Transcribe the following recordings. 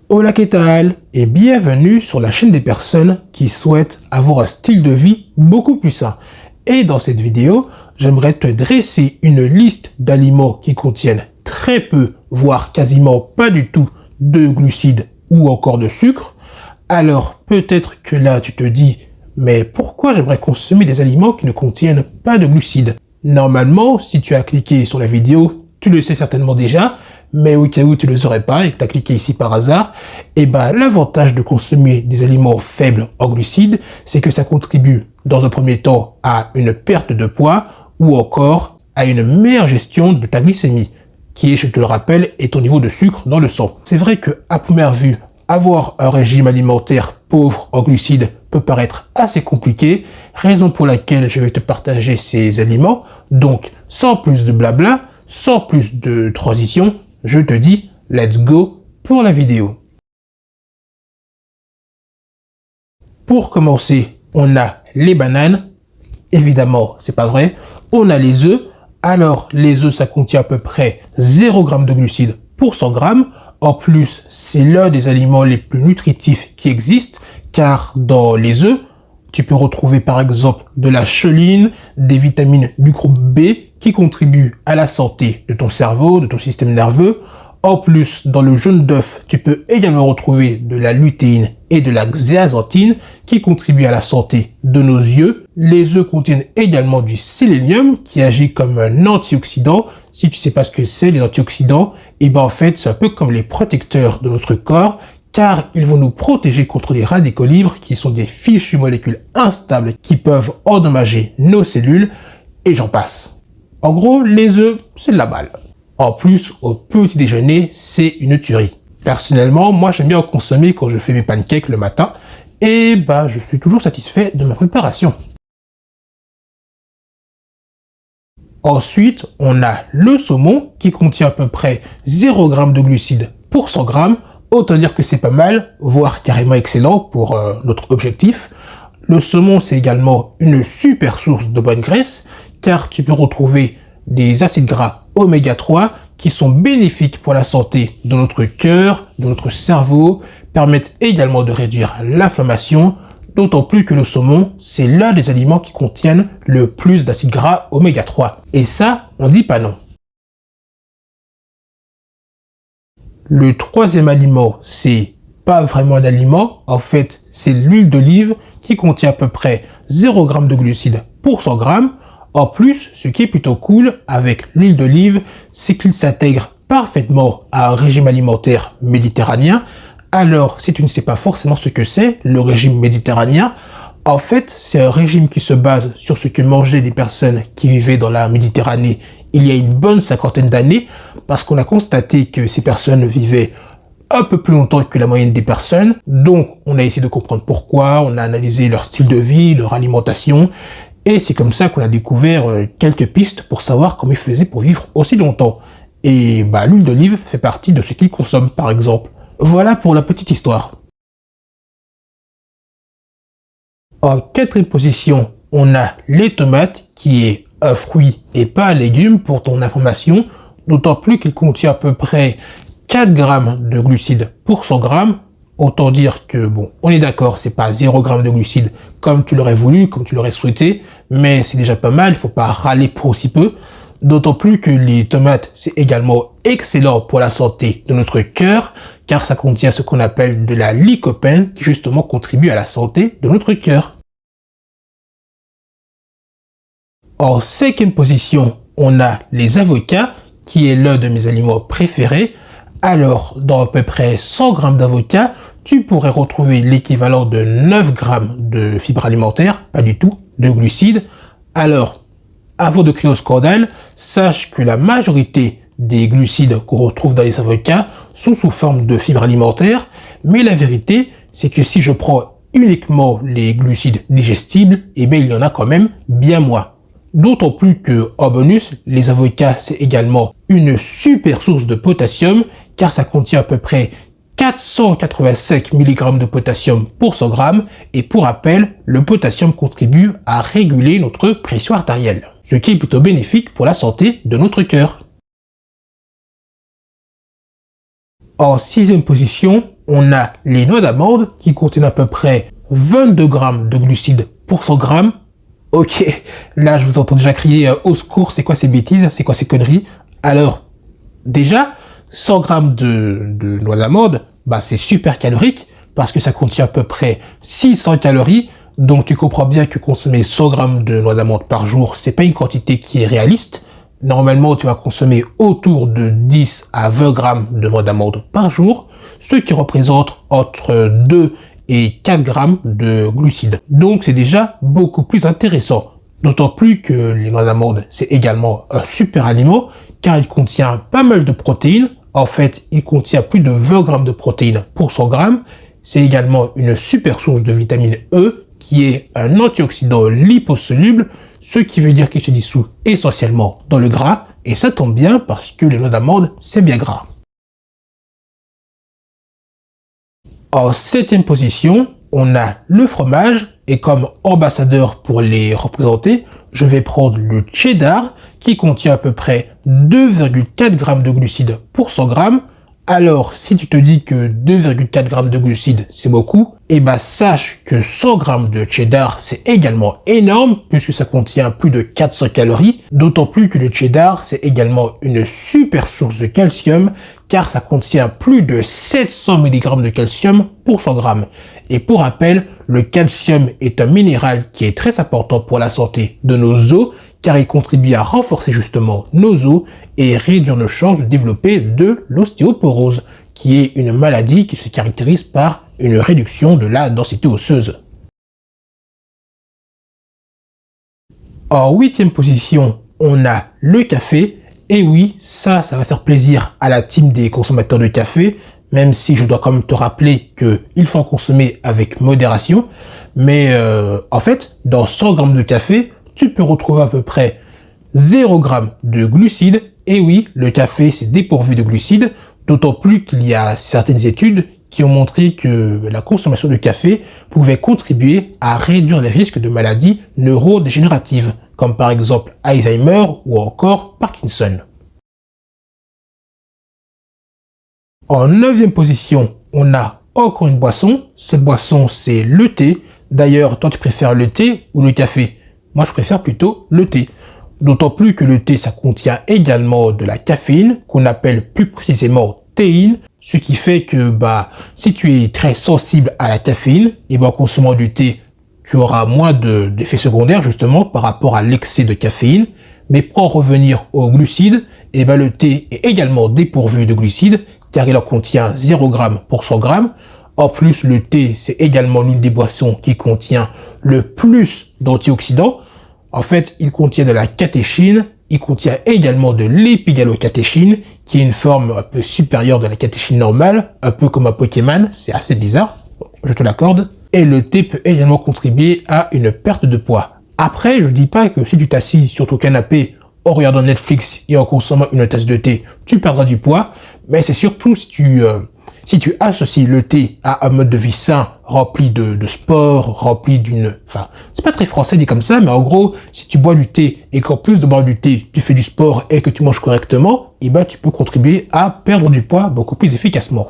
Hola, ¿qué tal? Et bienvenue sur la chaîne des personnes qui souhaitent avoir un style de vie beaucoup plus sain. Et dans cette vidéo, j'aimerais te dresser une liste d'aliments qui contiennent très peu, voire quasiment pas du tout, de glucides ou encore de sucre. Alors peut-être que là tu te dis, mais pourquoi j'aimerais consommer des aliments qui ne contiennent pas de glucides? Normalement, si tu as cliqué sur la vidéo, tu le sais certainement déjà, mais au cas où tu ne le saurais pas et que tu as cliqué ici par hasard, l'avantage de consommer des aliments faibles en glucides, c'est que ça contribue dans un premier temps à une perte de poids ou encore à une meilleure gestion de ta glycémie, qui est, je te le rappelle, est ton niveau de sucre dans le sang. C'est vrai que à première vue, avoir un régime alimentaire pauvre en glucides peut paraître assez compliqué, raison pour laquelle je vais te partager ces aliments. Donc, sans plus de blabla, sans plus de transition, je te dis let's go pour la vidéo. Pour commencer, on a les bananes. Évidemment, c'est pas vrai. On a les œufs. Alors, les œufs, ça contient à peu près 0 g de glucides pour 100 g. En plus, c'est l'un des aliments les plus nutritifs qui existent, car dans les œufs, tu peux retrouver par exemple de la choline, des vitamines du groupe B qui contribuent à la santé de ton cerveau, de ton système nerveux. En plus, dans le jaune d'œuf, tu peux également retrouver de la lutéine et de la zéaxanthine qui contribuent à la santé de nos yeux. Les œufs contiennent également du sélénium qui agit comme un antioxydant. Si tu sais pas ce que c'est, les antioxydants, en fait, c'est un peu comme les protecteurs de notre corps, car ils vont nous protéger contre les radicaux libres, qui sont des fichues molécules instables qui peuvent endommager nos cellules, et j'en passe. En gros, les œufs, c'est de la balle. En plus, au petit déjeuner, c'est une tuerie. Personnellement, moi, j'aime bien en consommer quand je fais mes pancakes le matin, et je suis toujours satisfait de ma préparation. Ensuite, on a le saumon qui contient à peu près 0 g de glucides pour 100 g. Autant dire que c'est pas mal, voire carrément excellent pour notre objectif. Le saumon, c'est également une super source de bonne graisse, car tu peux retrouver des acides gras oméga 3 qui sont bénéfiques pour la santé de notre cœur, de notre cerveau, permettent également de réduire l'inflammation, d'autant plus que le saumon, c'est l'un des aliments qui contiennent le plus d'acides gras oméga 3. Et ça, on dit pas non. Le troisième aliment, c'est pas vraiment un aliment, en fait, c'est l'huile d'olive qui contient à peu près 0 g de glucides pour 100 g. En plus, ce qui est plutôt cool avec l'huile d'olive, c'est qu'il s'intègre parfaitement à un régime alimentaire méditerranéen. Alors, si tu ne sais pas forcément ce que c'est, le régime méditerranéen, en fait, c'est un régime qui se base sur ce que mangeaient les personnes qui vivaient dans la Méditerranée il y a une bonne 50aine d'années, parce qu'on a constaté que ces personnes vivaient un peu plus longtemps que la moyenne des personnes. Donc, on a essayé de comprendre pourquoi, on a analysé leur style de vie, leur alimentation, et c'est comme ça qu'on a découvert quelques pistes pour savoir comment ils faisaient pour vivre aussi longtemps. Et l'huile d'olive fait partie de ce qu'ils consomment, par exemple. Voilà pour la petite histoire. En quatrième position, on a les tomates, qui est un fruit et pas un légume pour ton information, d'autant plus qu'il contient à peu près 4 g de glucides pour 100 g. Autant dire que, on est d'accord, c'est pas 0 g de glucides comme tu l'aurais voulu, comme tu l'aurais souhaité, mais c'est déjà pas mal, il faut pas râler pour aussi peu. D'autant plus que les tomates, c'est également excellent pour la santé de notre cœur, car ça contient ce qu'on appelle de la lycopène, qui justement contribue à la santé de notre cœur. En cinquième position, on a les avocats, qui est l'un de mes aliments préférés. Alors, dans à peu près 100 g d'avocats, tu pourrais retrouver l'équivalent de 9 g de fibres alimentaires, pas du tout, de glucides. Alors, avant de crier au scandale, sache que la majorité des glucides qu'on retrouve dans les avocats sont sous forme de fibres alimentaires, mais la vérité, c'est que si je prends uniquement les glucides digestibles, il y en a quand même bien moins. D'autant plus que, en bonus, les avocats, c'est également une super source de potassium, car ça contient à peu près 485 mg de potassium pour 100 g, et pour rappel, le potassium contribue à réguler notre pression artérielle, ce qui est plutôt bénéfique pour la santé de notre cœur. En sixième position, on a les noix d'amande qui contiennent à peu près 22 grammes de glucides pour 100 grammes. Ok, là je vous entends déjà crier au secours, c'est quoi ces bêtises, c'est quoi ces conneries? Alors, déjà, 100 grammes de noix d'amande, bah c'est super calorique parce que ça contient à peu près 600 calories. Donc tu comprends bien que consommer 100 grammes de noix d'amande par jour, c'est pas une quantité qui est réaliste. Normalement, tu vas consommer autour de 10 à 20 grammes de noix d'amande par jour, ce qui représente entre 2 et 4 grammes de glucides. Donc c'est déjà beaucoup plus intéressant. D'autant plus que les noix d'amande, c'est également un super aliment car il contient pas mal de protéines. En fait, il contient plus de 20 grammes de protéines pour 100 grammes. C'est également une super source de vitamine E qui est un antioxydant liposoluble, ce qui veut dire qu'il se dissout essentiellement dans le gras. Et ça tombe bien parce que les noix d'amande, c'est bien gras. En 7e position, on a le fromage, et comme ambassadeur pour les représenter, je vais prendre le cheddar, qui contient à peu près 2,4 grammes de glucides pour 100 grammes. Alors, si tu te dis que 2,4 grammes de glucides, c'est beaucoup, eh ben, sache que 100 grammes de cheddar, c'est également énorme, puisque ça contient plus de 400 calories, d'autant plus que le cheddar, c'est également une super source de calcium, car ça contient plus de 700 mg de calcium pour 100 grammes. Et pour rappel, le calcium est un minéral qui est très important pour la santé de nos os, car il contribue à renforcer justement nos os et réduire nos chances de développer de l'ostéoporose, qui est une maladie qui se caractérise par une réduction de la densité osseuse. En 8e position, on a le café. Et oui, ça va faire plaisir à la team des consommateurs de café, même si je dois quand même te rappeler qu'il faut en consommer avec modération. Mais en fait, dans 100 grammes de café, tu peux retrouver à peu près 0 g de glucides. Et oui, le café, c'est dépourvu de glucides, d'autant plus qu'il y a certaines études qui ont montré que la consommation de café pouvait contribuer à réduire les risques de maladies neurodégénératives, comme par exemple Alzheimer ou encore Parkinson. En 9e position, on a encore une boisson. Cette boisson, c'est le thé. D'ailleurs, toi, tu préfères le thé ou le café? Moi, je préfère plutôt le thé. D'autant plus que le thé, ça contient également de la caféine, qu'on appelle plus précisément théine, ce qui fait que si tu es très sensible à la caféine, et en consommant du thé, tu auras moins d'effets secondaires justement par rapport à l'excès de caféine. Mais pour en revenir aux glucides, le thé est également dépourvu de glucides car il en contient 0 g pour 100 grammes. En plus, le thé, c'est également l'une des boissons qui contient le plus d'antioxydants. En fait, il contient de la catéchine, il contient également de l'épigalocatéchine, qui est une forme un peu supérieure de la catéchine normale, un peu comme un Pokémon, c'est assez bizarre, je te l'accorde. Et le thé peut également contribuer à une perte de poids. Après, je dis pas que si tu t'assis sur ton canapé en regardant Netflix et en consommant une tasse de thé, tu perdras du poids, mais c'est surtout si tu associes le thé à un mode de vie sain, rempli de sport, rempli enfin, c'est pas très français dit comme ça, mais en gros, si tu bois du thé et qu'en plus de boire du thé, tu fais du sport et que tu manges correctement, tu peux contribuer à perdre du poids beaucoup plus efficacement.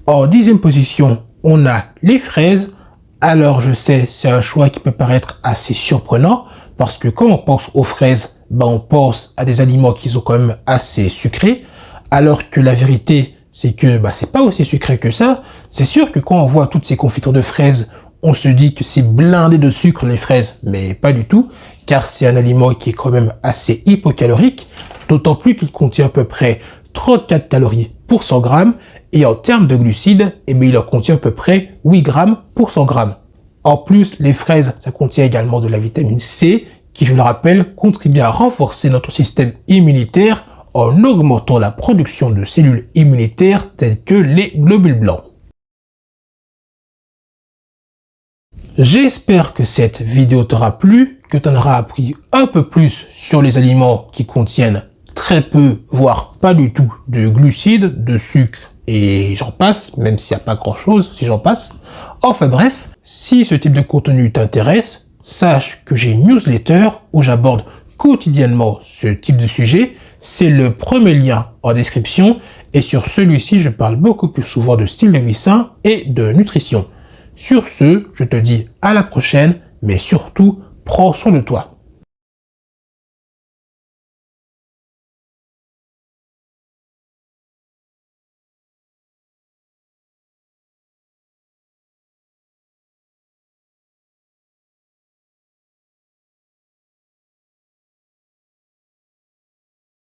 En 10e position, on a les fraises. Alors je sais, c'est un choix qui peut paraître assez surprenant, parce que quand on pense aux fraises, on pense à des aliments qui sont quand même assez sucrés, alors que la vérité, c'est que c'est pas aussi sucré que ça. C'est sûr que quand on voit toutes ces confitures de fraises, on se dit que c'est blindé de sucre les fraises, mais pas du tout, car c'est un aliment qui est quand même assez hypocalorique, d'autant plus qu'il contient à peu près 34 calories pour 100 grammes, et en termes de glucides, il en contient à peu près 8 grammes pour 100 grammes. En plus, les fraises, ça contient également de la vitamine C, qui, je le rappelle, contribue à renforcer notre système immunitaire en augmentant la production de cellules immunitaires telles que les globules blancs. J'espère que cette vidéo t'aura plu, que tu en auras appris un peu plus sur les aliments qui contiennent très peu, voire pas du tout de glucides, de sucre et j'en passe, même s'il n'y a pas grand chose si j'en passe. Enfin bref, si ce type de contenu t'intéresse, sache que j'ai une newsletter où j'aborde quotidiennement ce type de sujet. C'est le premier lien en description et sur celui-ci, je parle beaucoup plus souvent de style de vie sain et de nutrition. Sur ce, je te dis à la prochaine, mais surtout, prends soin de toi.